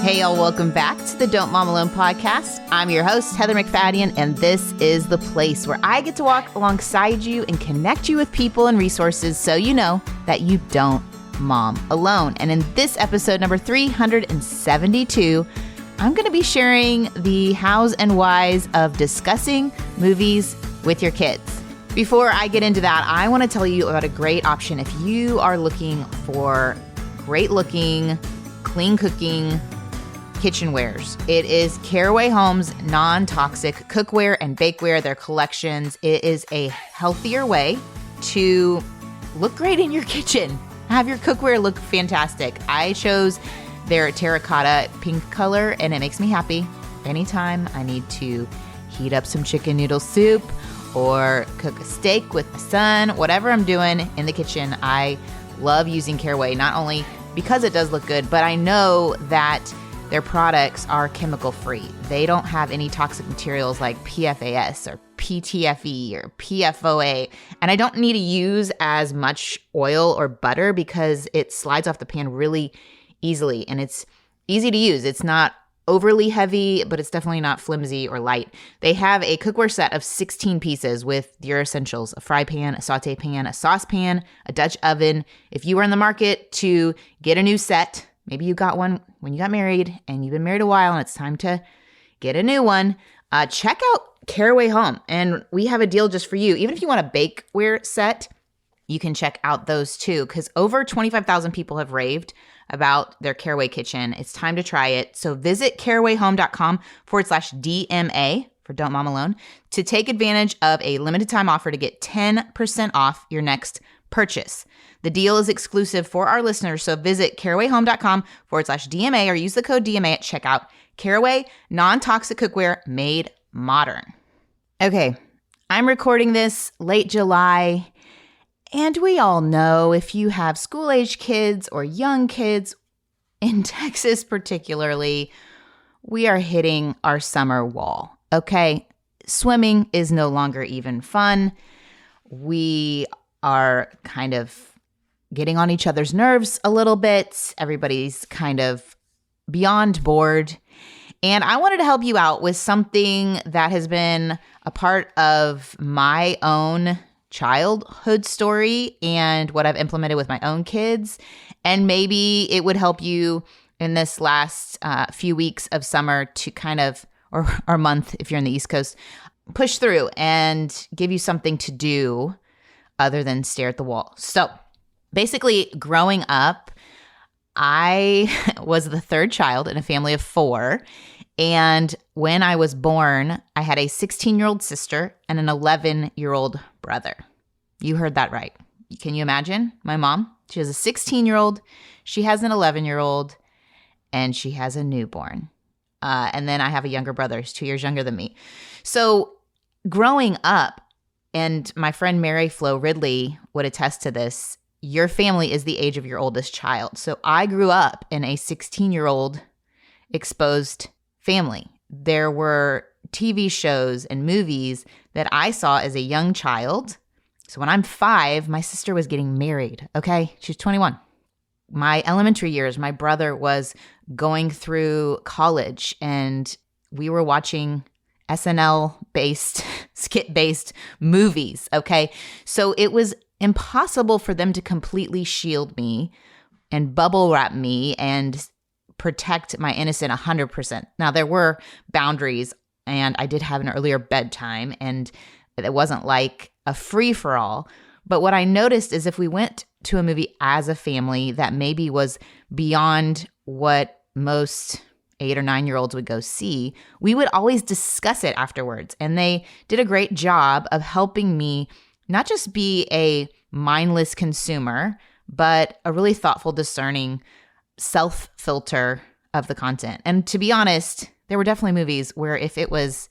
Hey, y'all, welcome back to the Don't Mom Alone podcast. I'm your host, Heather McFadden, and this is the place where I get to walk alongside you and connect you with people and resources so you know that you don't mom alone. And in this episode, number 372, I'm going to be sharing the hows and whys of discussing movies with your kids. Before I get into that, I want to tell you about a great option if you are looking for great looking, clean cooking kitchenwares. It is Karalee Home's non-toxic cookware and bakeware, their collections. It is a healthier way to look great in your kitchen. Have your cookware look fantastic. I chose their terracotta pink color, and it makes me happy. Anytime I need to heat up some chicken noodle soup or cook a steak with my son, whatever I'm doing in the kitchen, I love using Karalee, not only because it does look good, but I know that their products are chemical free. They don't have any toxic materials like PFAS or PTFE or PFOA. And I don't need to use as much oil or butter because it slides off the pan really easily. And it's easy to use. It's not overly heavy, but it's definitely not flimsy or light. They have a cookware set of 16 pieces with your essentials: a fry pan, a saute pan, a saucepan, a Dutch oven. If you are in the market to get a new set, maybe you got one when you got married and you've been married a while and it's time to get a new one, check out Karalee Home. And we have a deal just for you. Even if you want a bakeware set, you can check out those too, because over 25,000 people have raved about their Karalee kitchen. It's time to try it. So visit KaraweeHome.com/DMA for Don't Mom Alone to take advantage of a limited time offer to get 10% off your next purchase. The deal is exclusive for our listeners, so visit KaraweeHome.com/DMA or use the code DMA at checkout. Karalee, non-toxic cookware made modern. Okay, I'm recording this late July, and we all know if you have school-age kids or young kids, in Texas particularly, we are hitting our summer wall, okay? Swimming is no longer even fun. We are kind of getting on each other's nerves a little bit. Everybody's kind of beyond bored. And I wanted to help you out with something that has been a part of my own childhood story and what I've implemented with my own kids. And maybe it would help you in this last few weeks of summer to kind of, or month if you're in the East Coast, push through and give you something to do other than stare at the wall. So basically, growing up, I was the third child in a family of 4. And when I was born, I had a 16-year-old sister and an 11-year-old brother. You heard that right. Can you imagine? My mom, she has a 16-year-old, she has an 11-year-old, and she has a newborn. And then I have a younger brother who's 2 years younger than me. So growing up, and my friend Mary Flo Ridley would attest to this, your family is the age of your oldest child. So I grew up in a 16-year-old exposed family. There were TV shows and movies that I saw as a young child. So when I'm 5, my sister was getting married, okay? She's 21. My elementary years, my brother was going through college, and we were watching SNL-based, skit-based movies, okay? So it was impossible for them to completely shield me and bubble wrap me and protect my innocent 100%. Now, there were boundaries, and I did have an earlier bedtime, and it wasn't like a free-for-all. But what I noticed is if we went to a movie as a family that maybe was beyond what most 8 or 9-year-olds would go see, we would always discuss it afterwards. And they did a great job of helping me not just be a mindless consumer, but a really thoughtful, discerning self-filter of the content. And to be honest, there were definitely movies where if it was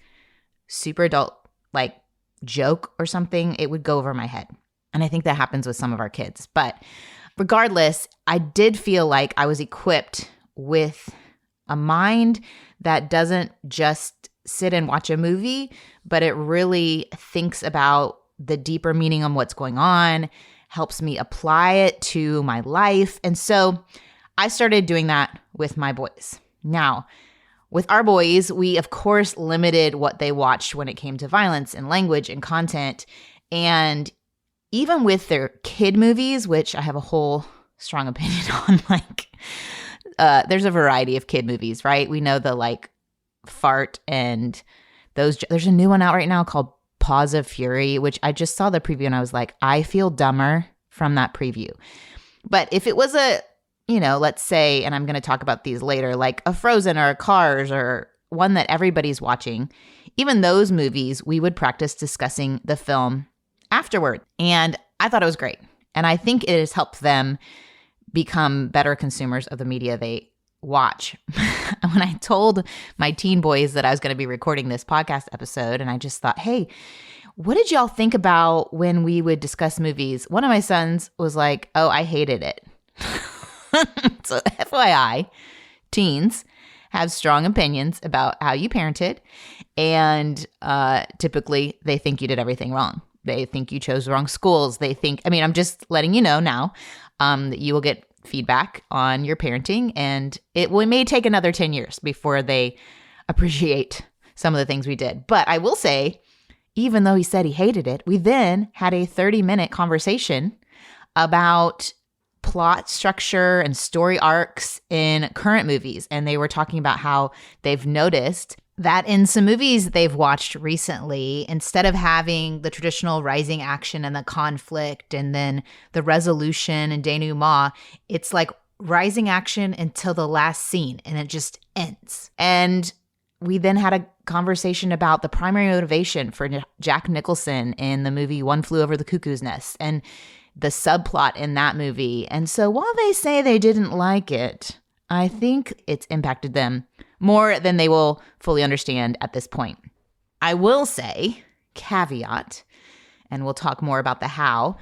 super adult, like joke or something, it would go over my head. And I think that happens with some of our kids. But regardless, I did feel like I was equipped with a mind that doesn't just sit and watch a movie, but it really thinks about the deeper meaning on what's going on, helps me apply it to my life. And so I started doing that with my boys. Now, with our boys, we of course limited what they watched when it came to violence and language and content. And even with their kid movies, which I have a whole strong opinion on, there's a variety of kid movies, right? We know the fart and those. There's a new one out right now called Paws of Fury, which I just saw the preview and I was like, I feel dumber from that preview. But if it was let's say, and I'm going to talk about these later, like a Frozen or a Cars or one that everybody's watching, even those movies, we would practice discussing the film afterward. And I thought it was great. And I think it has helped them become better consumers of the media they watch. When I told my teen boys that I was going to be recording this podcast episode, and I just thought, hey, what did y'all think about when we would discuss movies? One of my sons was like, oh, I hated it. So FYI, teens have strong opinions about how you parented, and typically they think you did everything wrong. They think you chose the wrong schools. I'm just letting you know now that you will get feedback on your parenting, and it may take another 10 years before they appreciate some of the things we did. But I will say, even though he said he hated it, we then had a 30-minute conversation about plot structure and story arcs in current movies. And they were talking about how they've noticed that in some movies they've watched recently, instead of having the traditional rising action and the conflict and then the resolution and denouement, it's like rising action until the last scene and it just ends. And we then had a conversation about the primary motivation for Jack Nicholson in the movie One Flew Over the Cuckoo's Nest and the subplot in that movie. And so while they say they didn't like it, I think it's impacted them more than they will fully understand at this point. I will say, caveat, and we'll talk more about the how,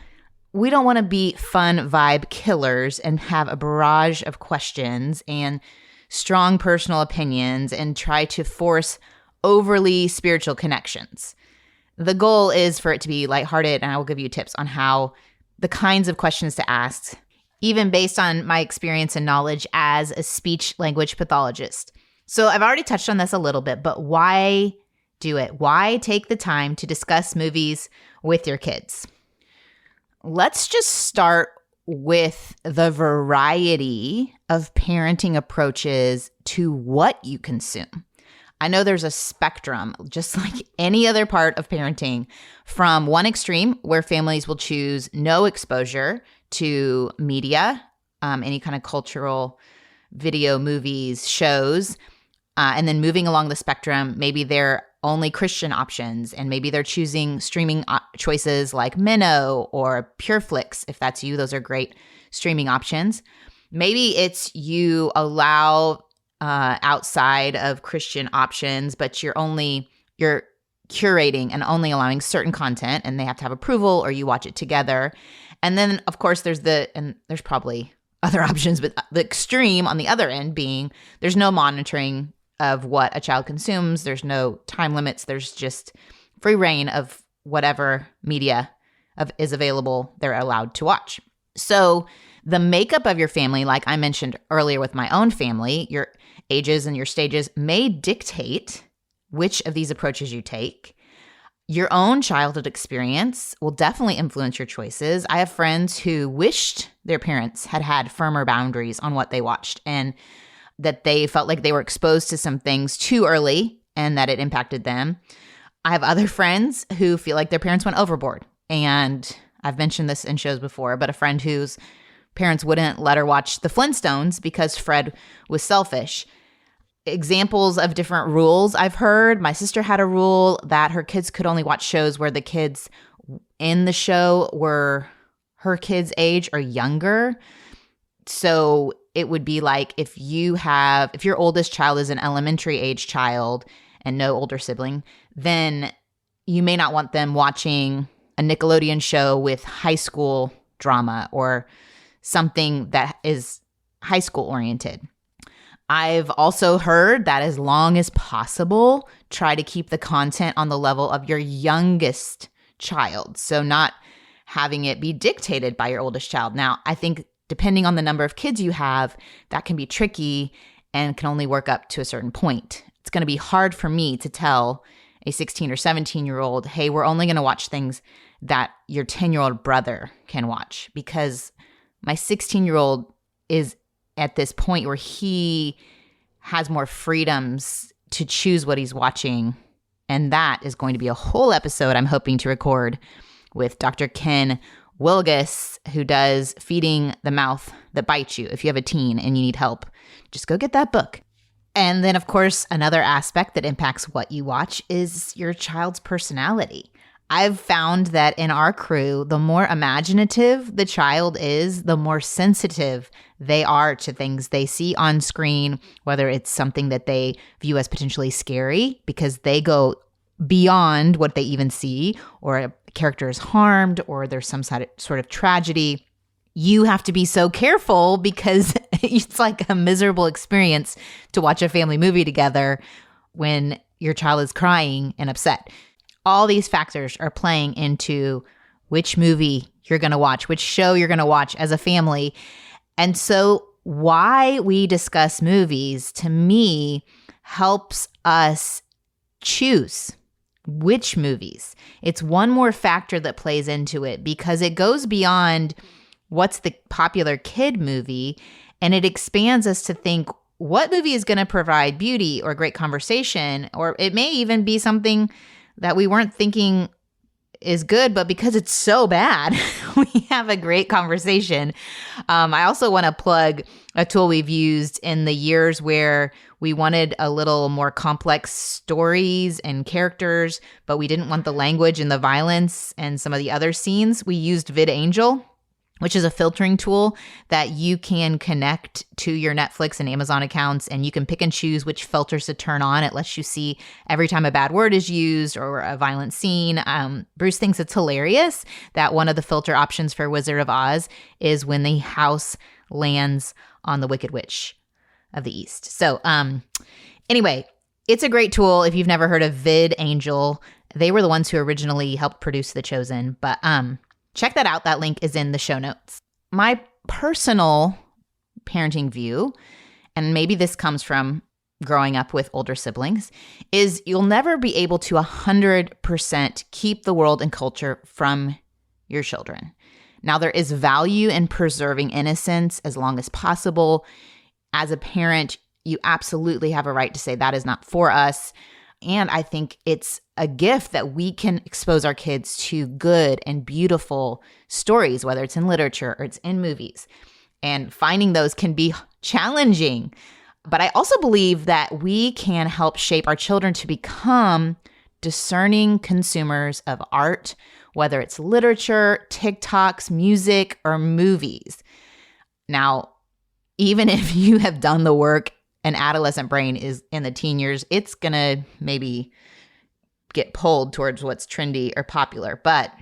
we don't want to be fun vibe killers and have a barrage of questions and strong personal opinions and try to force overly spiritual connections. The goal is for it to be lighthearted, and I will give you tips on how the kinds of questions to ask, even based on my experience and knowledge as a speech language pathologist. So I've already touched on this a little bit, but why do it? Why take the time to discuss movies with your kids? Let's just start with the variety of parenting approaches to what you consume. I know there's a spectrum, just like any other part of parenting, from one extreme where families will choose no exposure to media, any kind of cultural video, movies, shows, and then moving along the spectrum, maybe they're only Christian options, and maybe they're choosing streaming choices like Minnow or PureFlix. If that's you, those are great streaming options. Maybe it's you allow outside of Christian options, but you're curating and only allowing certain content, and they have to have approval, or you watch it together. And then, of course, there's probably other options, but the extreme on the other end being there's no monitoring of what a child consumes. There's no time limits. There's just free reign of whatever media is available they're allowed to watch. So the makeup of your family, like I mentioned earlier with my own family, your ages and your stages may dictate which of these approaches you take. Your own childhood experience will definitely influence your choices. I have friends who wished their parents had firmer boundaries on what they watched, and that they felt like they were exposed to some things too early and that it impacted them. I have other friends who feel like their parents went overboard. And I've mentioned this in shows before, but a friend whose parents wouldn't let her watch the Flintstones because Fred was selfish. Examples of different rules I've heard. My sister had a rule that her kids could only watch shows where the kids in the show were her kids' age or younger. So it would be like if your oldest child is an elementary age child and no older sibling, then you may not want them watching a Nickelodeon show with high school drama or something that is high school oriented. I've also heard that as long as possible, try to keep the content on the level of your youngest child. So not having it be dictated by your oldest child. Now, I think depending on the number of kids you have, that can be tricky. and can only work up to a certain point. It's going to be hard for me to tell a 16 or 17-year-old, hey, we're only going to watch things that your 10-year-old brother can watch, because my 16-year-old is at this point where he has more freedoms to choose what he's watching. And that is going to be a whole episode I'm hoping to record with Dr. Ken Wilgus, who does Feeding the Mouth That Bites You. If you have a teen and you need help, just go get that book. And then, of course, another aspect that impacts what you watch is your child's personality. I've found that in our crew, the more imaginative the child is, the more sensitive they are to things they see on screen, whether it's something that they view as potentially scary because they go beyond what they even see, or a character is harmed, or there's some sort of tragedy. You have to be so careful because it's like a miserable experience to watch a family movie together when your child is crying and upset. All these factors are playing into which movie you're going to watch, which show you're going to watch as a family. And so why we discuss movies, to me, helps us choose which movies. It's one more factor that plays into it because it goes beyond what's the popular kid movie, and it expands us to think what movie is going to provide beauty or great conversation, or it may even be something that we weren't thinking is good, but because it's so bad, we have a great conversation. I also want to plug a tool we've used in the years where we wanted a little more complex stories and characters, but we didn't want the language and the violence and some of the other scenes. We used VidAngel, which is a filtering tool that you can connect to your Netflix and Amazon accounts, and you can pick and choose which filters to turn on. It lets you see every time a bad word is used or a violent scene. Bruce thinks it's hilarious that one of the filter options for Wizard of Oz is when the house lands on the Wicked Witch of the East. So anyway, it's a great tool if you've never heard of VidAngel. They were the ones who originally helped produce The Chosen, but check that out. That link is in the show notes. My personal parenting view, and maybe this comes from growing up with older siblings, is you'll never be able to 100% keep the world and culture from your children. Now, there is value in preserving innocence as long as possible. As a parent, you absolutely have a right to say that is not for us. And I think it's a gift that we can expose our kids to good and beautiful stories, whether it's in literature or it's in movies. And finding those can be challenging. But I also believe that we can help shape our children to become discerning consumers of art, whether it's literature, TikToks, music, or movies. Now, even if you have done the work, an adolescent brain is in the teen years, it's going to maybe get pulled towards what's trendy or popular. But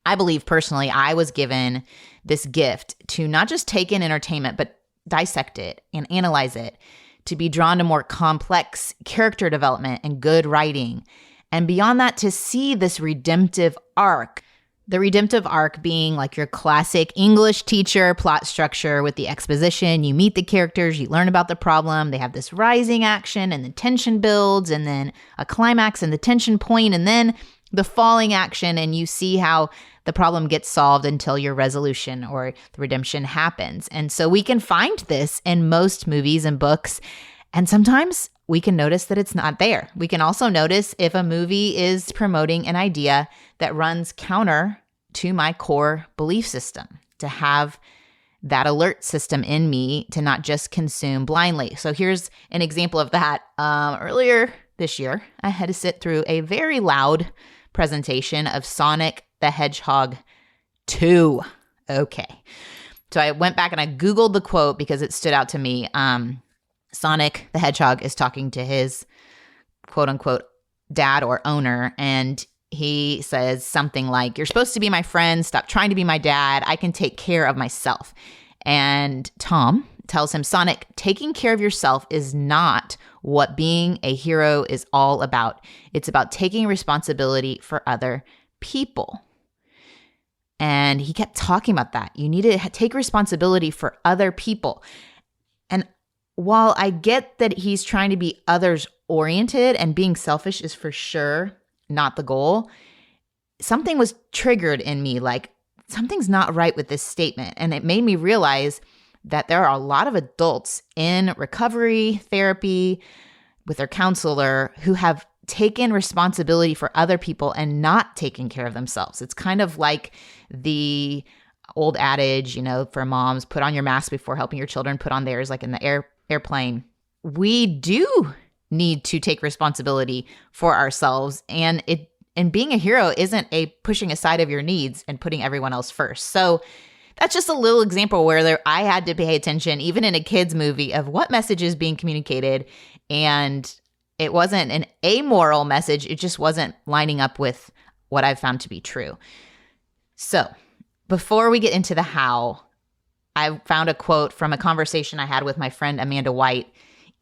I believe personally, I was given this gift to not just take in entertainment, but dissect it and analyze it, to be drawn to more complex character development and good writing. And beyond that, to see this redemptive arc. The redemptive arc being like your classic English teacher plot structure with the exposition. You meet the characters, you learn about the problem, they have this rising action and the tension builds, and then a climax and the tension point, and then the falling action, and you see how the problem gets solved until your resolution or the redemption happens. And so we can find this in most movies and books, and sometimes we can notice that it's not there. We can also notice if a movie is promoting an idea that runs counter to my core belief system, to have that alert system in me to not just consume blindly. So here's an example of that. Earlier this year, I had to sit through a very loud presentation of Sonic the Hedgehog 2. Okay. So I went back and I Googled the quote because it stood out to me. Sonic the Hedgehog is talking to his quote unquote dad or owner, and he says something like, "You're supposed to be my friend. Stop trying to be my dad. I can take care of myself." And Tom tells him, "Sonic, taking care of yourself is not what being a hero is all about. It's about taking responsibility for other people." And he kept talking about that. You need to take responsibility for other people. And while I get that he's trying to be others oriented and being selfish is for sure not the goal, something was triggered in me, like something's not right with this statement. And it made me realize that there are a lot of adults in recovery, therapy, with their counselor who have taken responsibility for other people and not taken care of themselves. It's kind of like the old adage, for moms, put on your mask before helping your children put on theirs, like in the airplane. We do need to take responsibility for ourselves, and being a hero isn't a pushing aside of your needs and putting everyone else first. So that's just a little example where I had to pay attention, even in a kid's movie, of what message is being communicated. And it wasn't an amoral message. It just wasn't lining up with what I've found to be true. So before we get into the how, I found a quote from a conversation I had with my friend Amanda White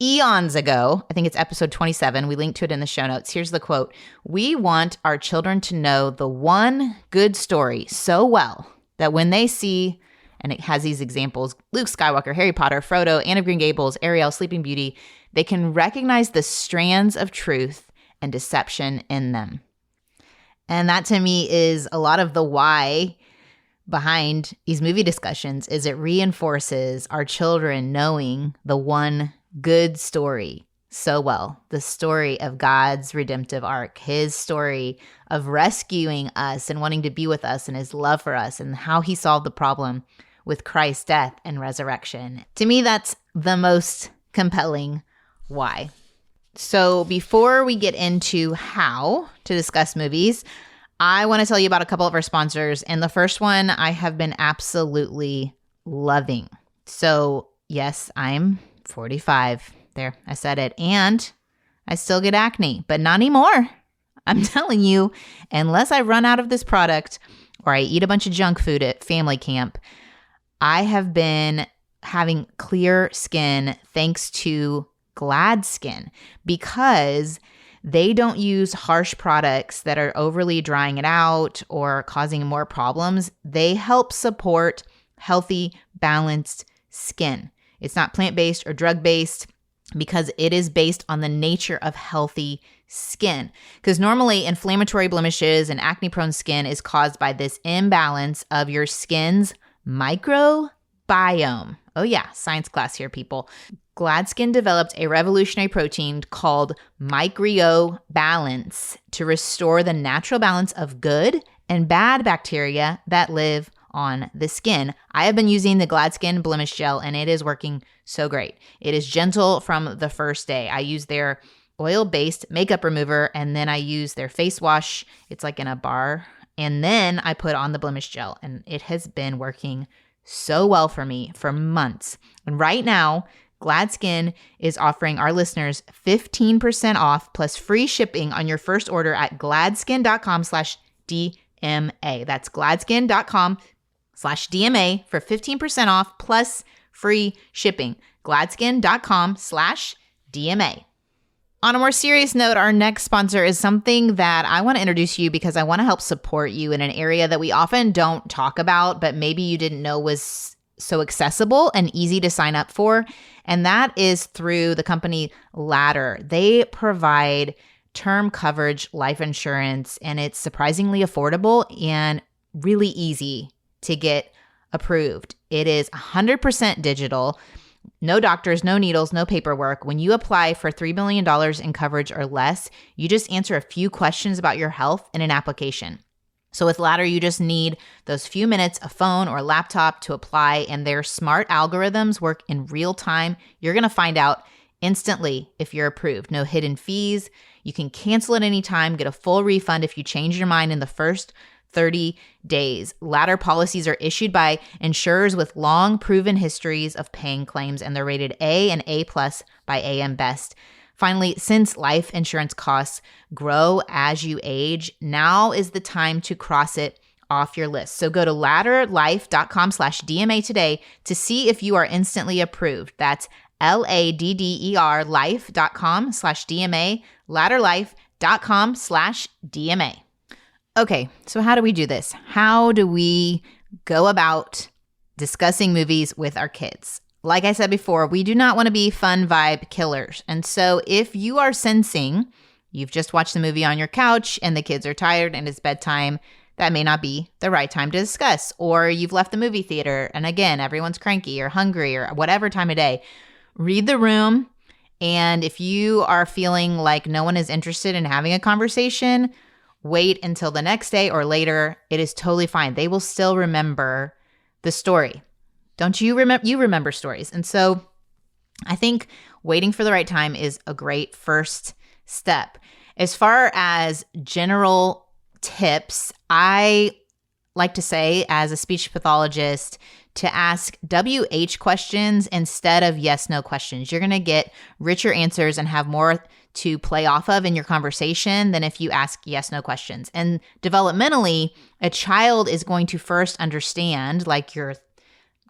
eons ago. I think it's episode 27. We linked to it in the show notes. Here's the quote. "We want our children to know the one good story so well that when they see," and it has these examples, Luke Skywalker, Harry Potter, Frodo, Anne of Green Gables, Ariel, Sleeping Beauty, they can recognize the strands of truth and deception in them. And that to me is a lot of the why behind these movie discussions, is it reinforces our children knowing the one good story so well. The story of God's redemptive arc, his story of rescuing us and wanting to be with us and his love for us and how he solved the problem with Christ's death and resurrection. To me, that's the most compelling why. So before we get into how to discuss movies, I want to tell you about a couple of our sponsors. And the first one I have been absolutely loving. So yes, I'm 45. There, I said it. And I still get acne, but not anymore. I'm telling you, unless I run out of this product or I eat a bunch of junk food at family camp, I have been having clear skin thanks to Glad Skin, because they don't use harsh products that are overly drying it out or causing more problems. They help support healthy, balanced skin. It's not plant-based or drug-based because it is based on the nature of healthy skin. Because normally inflammatory blemishes and acne-prone skin is caused by this imbalance of your skin's microbiome. Oh yeah, science class here, people. GladSkin developed a revolutionary protein called microbalance to restore the natural balance of good and bad bacteria that live on the skin. I have been using the GladSkin Blemish Gel, and it is working so great. It is gentle from the first day. I use their oil-based makeup remover, and then I use their face wash. It's like in a bar. And then I put on the Blemish Gel, and it has been working so well for me for months. And right now, GladSkin is offering our listeners 15% off plus free shipping on your first order at gladskin.com/DMA. That's gladskin.com/DMA for 15% off plus free shipping. gladskin.com/DMA. On a more serious note, our next sponsor is something that I want to introduce you because I want to help support you in an area that we often don't talk about, but maybe you didn't know was so accessible and easy to sign up for. And that is through the company Ladder. They provide term coverage life insurance, and it's surprisingly affordable and really easy to get approved. It is 100% digital. No doctors, no needles, no paperwork. When you apply for $3 million in coverage or less, you just answer a few questions about your health in an application. So with Ladder, you just need those few minutes, a phone or a laptop to apply, and their smart algorithms work in real time. You're going to find out instantly if you're approved. No hidden fees. You can cancel at any time, get a full refund if you change your mind in the first 30 days. Ladder policies are issued by insurers with long proven histories of paying claims, and they're rated A and A+ by AM Best. Finally, since life insurance costs grow as you age, now is the time to cross it off your list. So go to ladderlife.com/DMA today to see if you are instantly approved. That's LADDER life.com/DMA, ladderlife.com/DMA. Okay, so how do we do this? How do we go about discussing movies with our kids? like I said before, we do not want to be fun vibe killers. And so if you are sensing you've just watched the movie on your couch and the kids are tired and it's bedtime, that may not be the right time to discuss. Or you've left the movie theater and again, everyone's cranky or hungry or whatever time of day. Read the room. And if you are feeling like no one is interested in having a conversation, wait until the next day or later. It is totally fine. They will still remember the story. Don't you remember? You remember stories. And so I think waiting for the right time is a great first step. As far as general tips, I like to say as a speech pathologist to ask WH questions instead of yes/no questions. You're going to get richer answers and have more to play off of in your conversation than if you ask yes/no questions. And developmentally, a child is going to first understand, like your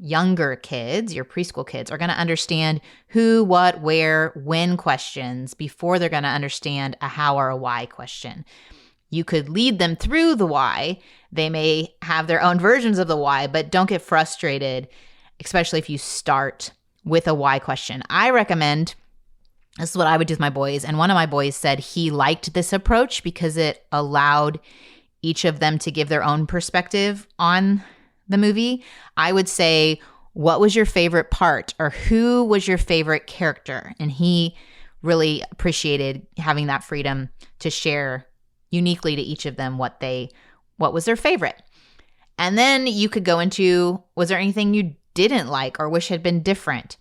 younger kids, your preschool kids, are going to understand who, what, where, when questions before they're going to understand a how or a why question. You could lead them through the why. They may have their own versions of the why, but don't get frustrated, especially if you start with a why question. I recommend, this is what I would do with my boys, and one of my boys said he liked this approach because it allowed each of them to give their own perspective on the movie. I would say, what was your favorite part, or who was your favorite character? And he really appreciated having that freedom to share uniquely to each of them what was their favorite. And then you could go into, was there anything you didn't like or wish had been different?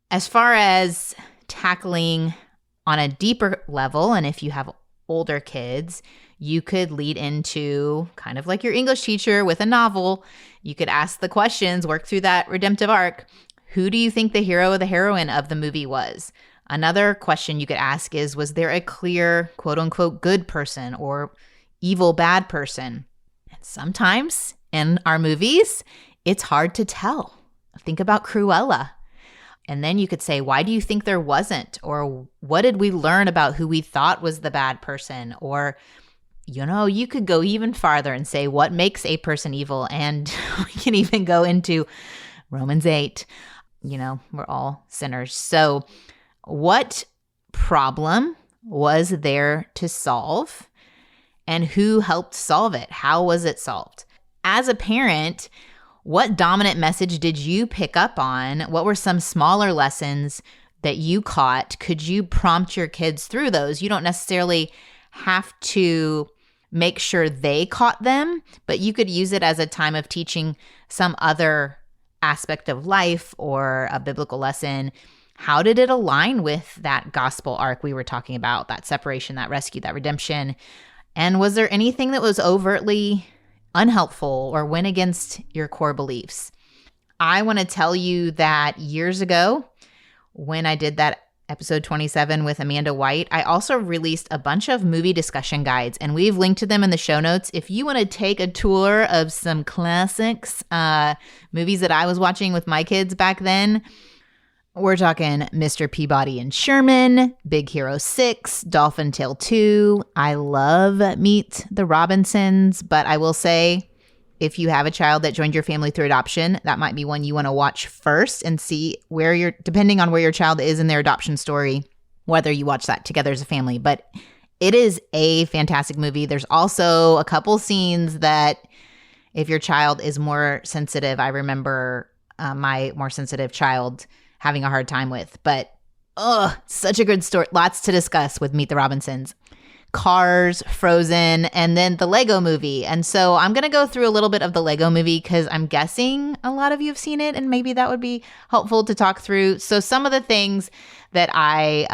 As far as tackling on a deeper level, and if you have older kids, you could lead into kind of like your English teacher with a novel. You could ask the questions, work through that redemptive arc. Who do you think the hero or the heroine of the movie was? Another question you could ask is, was there a clear, quote unquote, good person or evil bad person? And sometimes in our movies, it's hard to tell. Think about Cruella. And then you could say, why do you think there wasn't? Or what did we learn about who we thought was the bad person? Or, you could go even farther and say, what makes a person evil? And we can even go into Romans 8. We're all sinners. So what problem was there to solve? And who helped solve it? How was it solved? As a parent, what dominant message did you pick up on? What were some smaller lessons that you caught? Could you prompt your kids through those? You don't necessarily have to make sure they caught them, but you could use it as a time of teaching some other aspect of life or a biblical lesson. How did it align with that gospel arc we were talking about, that separation, that rescue, that redemption? And was there anything that was overtly unhelpful or went against your core beliefs? I want to tell you that years ago, when I did that episode 27 with Amanda White, I also released a bunch of movie discussion guides, and we've linked to them in the show notes. If you want to take a tour of some classics, movies that I was watching with my kids back then, we're talking Mr. Peabody and Sherman, Big Hero 6, Dolphin Tale 2. I love Meet the Robinsons, but I will say, if you have a child that joined your family through adoption, that might be one you want to watch first and see depending on where your child is in their adoption story, whether you watch that together as a family. But it is a fantastic movie. There's also a couple scenes that if your child is more sensitive, I remember my more sensitive child having a hard time with. But such a good story. Lots to discuss with Meet the Robinsons. Cars, Frozen, and then the Lego movie. And so I'm going to go through a little bit of the Lego movie because I'm guessing a lot of you have seen it and maybe that would be helpful to talk through. So some of the things that I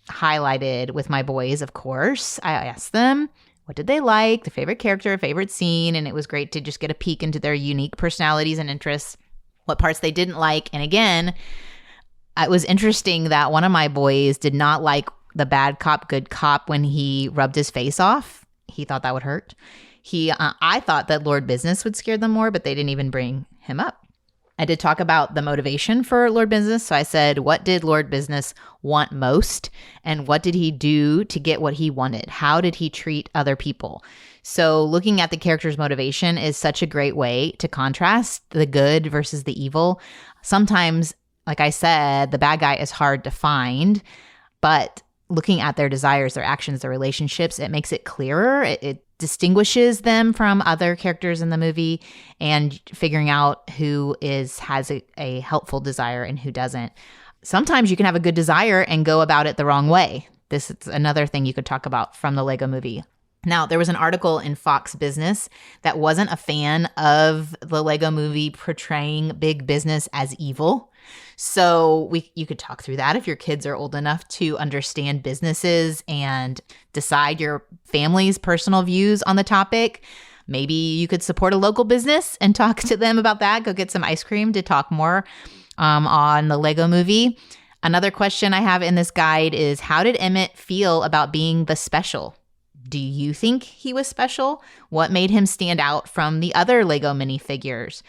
highlighted with my boys, of course, I asked them, what did they like, the favorite character, favorite scene, and it was great to just get a peek into their unique personalities and interests, what parts they didn't like. And again, it was interesting that one of my boys did not like the bad cop, good cop when he rubbed his face off. He thought that would hurt. I thought that Lord Business would scare them more, but they didn't even bring him up. I did talk about the motivation for Lord Business. So I said, what did Lord Business want most? And what did he do to get what he wanted? How did he treat other people? So looking at the character's motivation is such a great way to contrast the good versus the evil. Sometimes, like I said, the bad guy is hard to find, but looking at their desires, their actions, their relationships, it makes it clearer. It distinguishes them from other characters in the movie, and figuring out who has a helpful desire and who doesn't. Sometimes you can have a good desire and go about it the wrong way. This is another thing you could talk about from the Lego movie. Now, there was an article in Fox Business that wasn't a fan of the Lego movie portraying big business as evil. So you could talk through that if your kids are old enough to understand businesses and decide your family's personal views on the topic. Maybe you could support a local business and talk to them about that. Go get some ice cream to talk more on the Lego movie. Another question I have in this guide is, how did Emmett feel about being the special? Do you think he was special? What made him stand out from the other Lego minifigures?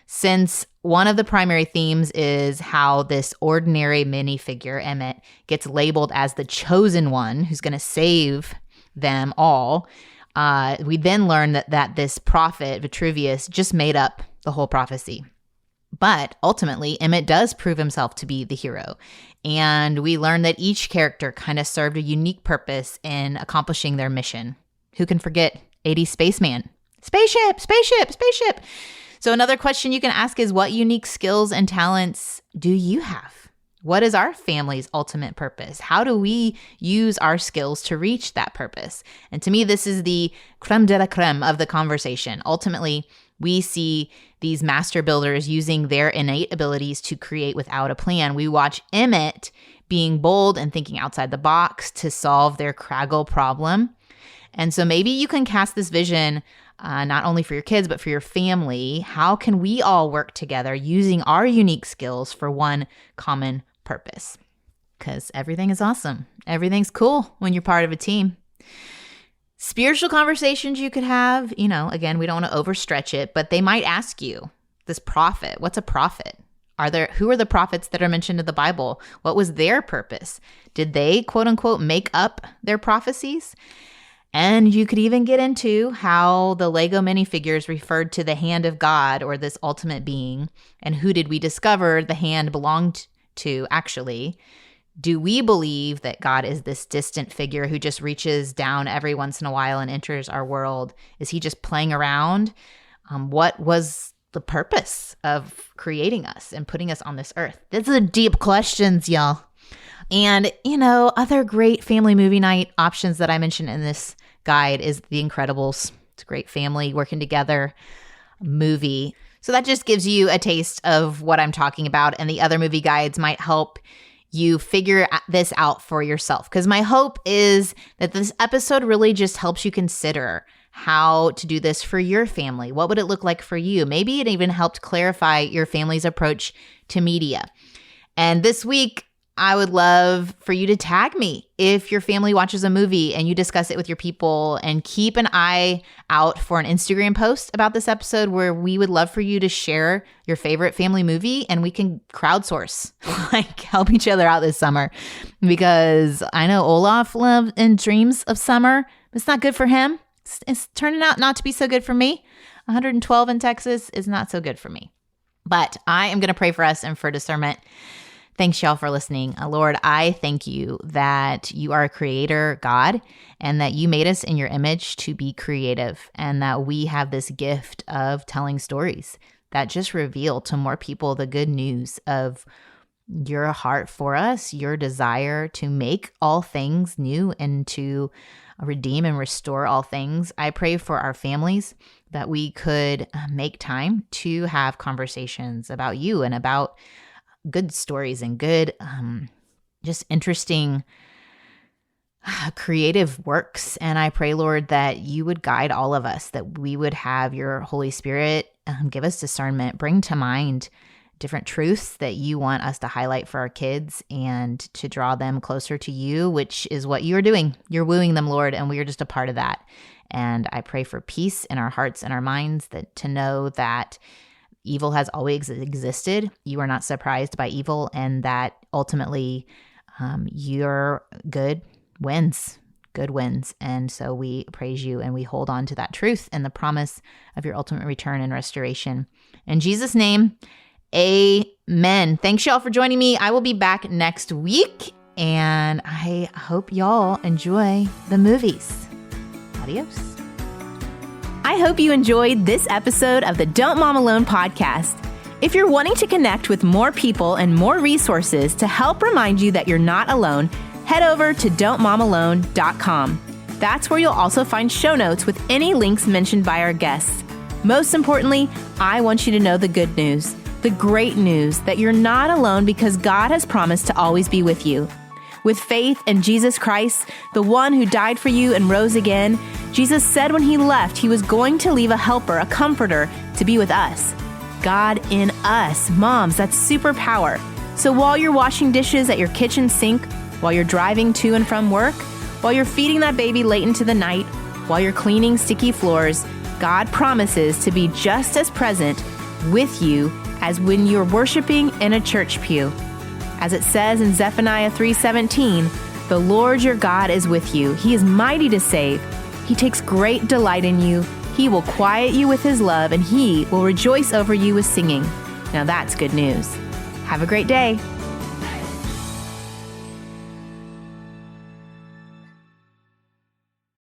Since one of the primary themes is how this ordinary minifigure, Emmett, gets labeled as the chosen one who's going to save them all, we then learn that this prophet, Vitruvius, just made up the whole prophecy. But ultimately, Emmett does prove himself to be the hero. And we learn that each character kind of served a unique purpose in accomplishing their mission. Who can forget 80s Spaceman? Spaceship, spaceship, spaceship. So another question you can ask is, what unique skills and talents do you have? What is our family's ultimate purpose? How do we use our skills to reach that purpose? And to me, this is the creme de la creme of the conversation. Ultimately, we see these master builders using their innate abilities to create without a plan. We watch Emmett being bold and thinking outside the box to solve their Craggle problem. And so maybe you can cast this vision not only for your kids, but for your family. How can we all work together using our unique skills for one common purpose? Because everything is awesome. Everything's cool when you're part of a team. Spiritual conversations you could have, again, we don't want to overstretch it, but they might ask you, this prophet, what's a prophet? Who are the prophets that are mentioned in the Bible? What was their purpose? Did they, quote unquote, make up their prophecies? And you could even get into how the Lego minifigures referred to the hand of God, or this ultimate being, and who did we discover the hand belonged to actually? Do we believe that God is this distant figure who just reaches down every once in a while and enters our world? Is he just playing around? What was the purpose of creating us and putting us on this earth? These are deep questions, y'all. And, other great family movie night options that I mentioned in this guide is The Incredibles. It's a great family working together movie. So that just gives you a taste of what I'm talking about. And the other movie guides might help you figure this out for yourself. Because my hope is that this episode really just helps you consider how to do this for your family. What would it look like for you? Maybe it even helped clarify your family's approach to media. And this week, I would love for you to tag me if your family watches a movie and you discuss it with your people, and keep an eye out for an Instagram post about this episode where we would love for you to share your favorite family movie and we can crowdsource, help each other out this summer, because I know Olaf loves and dreams of summer. It's not good for him. It's turning out not to be so good for me. 112 in Texas is not so good for me. But I am going to pray for us and for discernment. Thanks, y'all, for listening. Lord, I thank you that you are a creator, God, and that you made us in your image to be creative, and that we have this gift of telling stories that just reveal to more people the good news of your heart for us, your desire to make all things new and to redeem and restore all things. I pray for our families that we could make time to have conversations about you and about good stories and good, just interesting, creative works. And I pray, Lord, that you would guide all of us, that we would have your Holy Spirit give us discernment, bring to mind different truths that you want us to highlight for our kids and to draw them closer to you, which is what you're doing. You're wooing them, Lord, and we are just a part of that. And I pray for peace in our hearts and our minds, that to know that evil has always existed. You are not surprised by evil, and that ultimately your good wins. Good wins. And so we praise you and we hold on to that truth and the promise of your ultimate return and restoration. In Jesus' name, amen. Thanks y'all for joining me. I will be back next week, and I hope y'all enjoy the movies. Adios. I hope you enjoyed this episode of the Don't Mom Alone podcast. If you're wanting to connect with more people and more resources to help remind you that you're not alone, head over to don'tmomalone.com. That's where you'll also find show notes with any links mentioned by our guests. Most importantly, I want you to know the good news, the great news that you're not alone because God has promised to always be with you. With faith in Jesus Christ, the one who died for you and rose again, Jesus said when he left, he was going to leave a helper, a comforter, to be with us. God in us. Moms, that's superpower. So while you're washing dishes at your kitchen sink, while you're driving to and from work, while you're feeding that baby late into the night, while you're cleaning sticky floors, God promises to be just as present with you as when you're worshiping in a church pew. As it says in Zephaniah 3:17, the Lord your God is with you. He is mighty to save. He takes great delight in you. He will quiet you with his love, and he will rejoice over you with singing. Now that's good news. Have a great day.